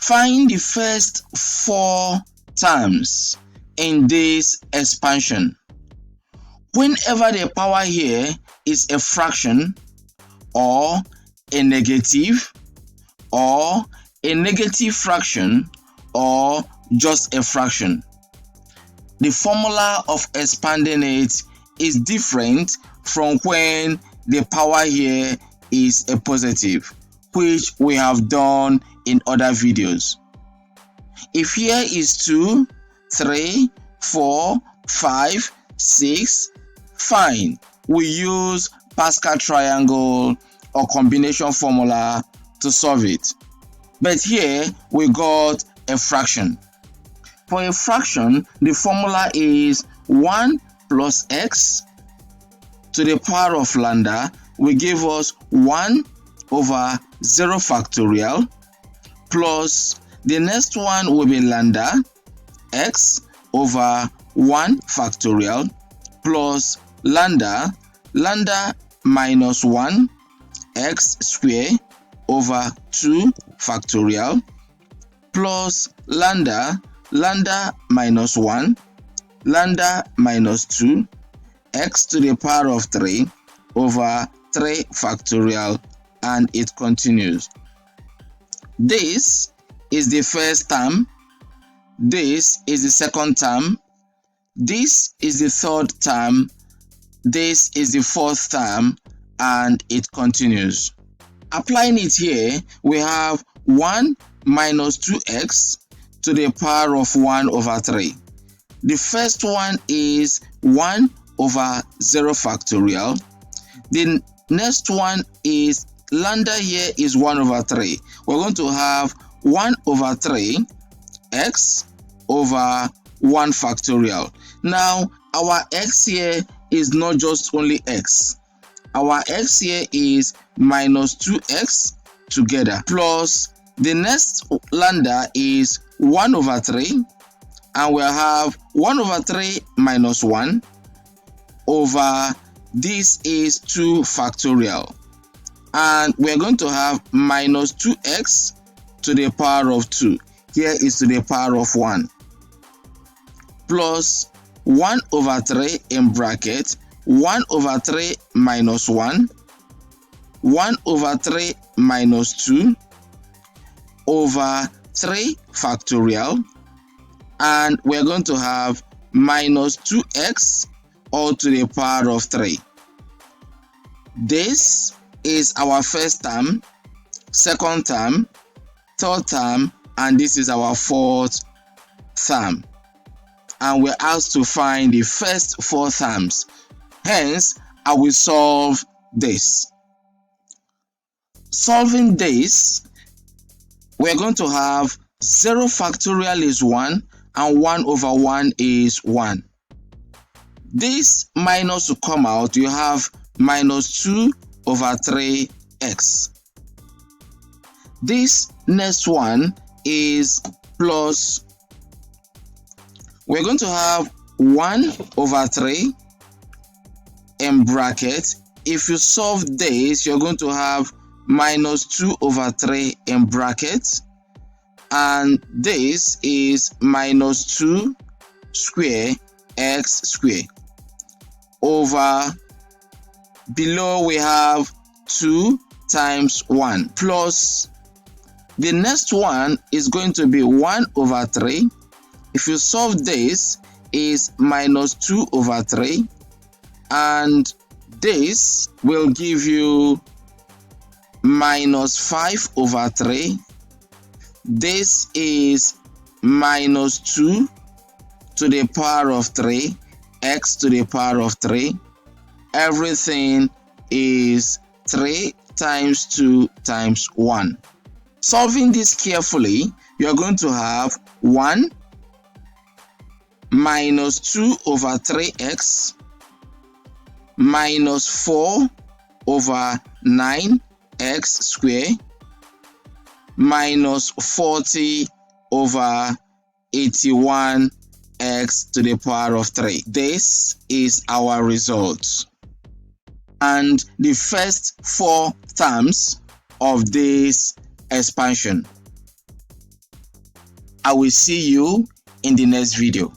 Find the first 4 terms in this expansion. Whenever the power here is a fraction or a negative or a negative fraction or just a fraction, the formula of expanding it is different from when the power here is a positive, which we have done in other videos. If here is 2, 3, 4, 5, 6, fine, we use Pascal triangle or combination formula to solve it. But here we got a fraction. For a fraction, the formula is 1 plus x to the power of lambda will give us 1 over 0 factorial plus the next one will be lambda x over 1 factorial plus lambda minus 1 x squared over 2 factorial plus lambda minus 1 lambda minus 2 x to the power of 3 over 3 factorial, and it continues. This is the first term, this is the second term, this is the third term, this is the fourth term, and it continues. Applying it here, we have 1 minus 2x to the power of 1 over 3. The first one is 1 over 0 factorial. The next one is lambda here is 1 over 3. We're going to have 1 over 3 x over 1 factorial. Now, our x here is not just only x. Our x here is minus 2x together plus the next lambda is 1 over 3, and we'll have 1 over 3 minus 1 over this is 2 factorial, and we're going to have minus 2x to the power of 2. Here is to the power of 1 plus 1 over 3 in bracket 1 over 3 minus 1 over 3 minus 2 over 3 factorial, and we're going to have minus 2x all to the power of 3. This is our first term, second term, third term, and this is our fourth term. And we're asked to find the first 4 terms. Hence, I will solve this. Solving this, we're going to have 0 factorial is 1 and 1 over 1 is 1. This minus will come out, you have minus 2 over 3x. This next one is plus, we're going to have 1 over 3 in bracket. If you solve this, you're going to have minus 2 over 3 in bracket, and this is minus 2 square x square over, below we have 2 times 1 plus the next one is going to be 1 over 3. If you solve this, is minus 2 over 3, and this will give you minus 5 over 3. This is minus 2 to the power of 3, x to the power of 3. Everything is 3 times 2 times 1. Solving this carefully, you are going to have 1 minus 2 over 3x minus 4 over 9x squared minus 40 over 81x to the power of 3. This is our result. And the first 4 terms of this expansion. I will see you in the next video.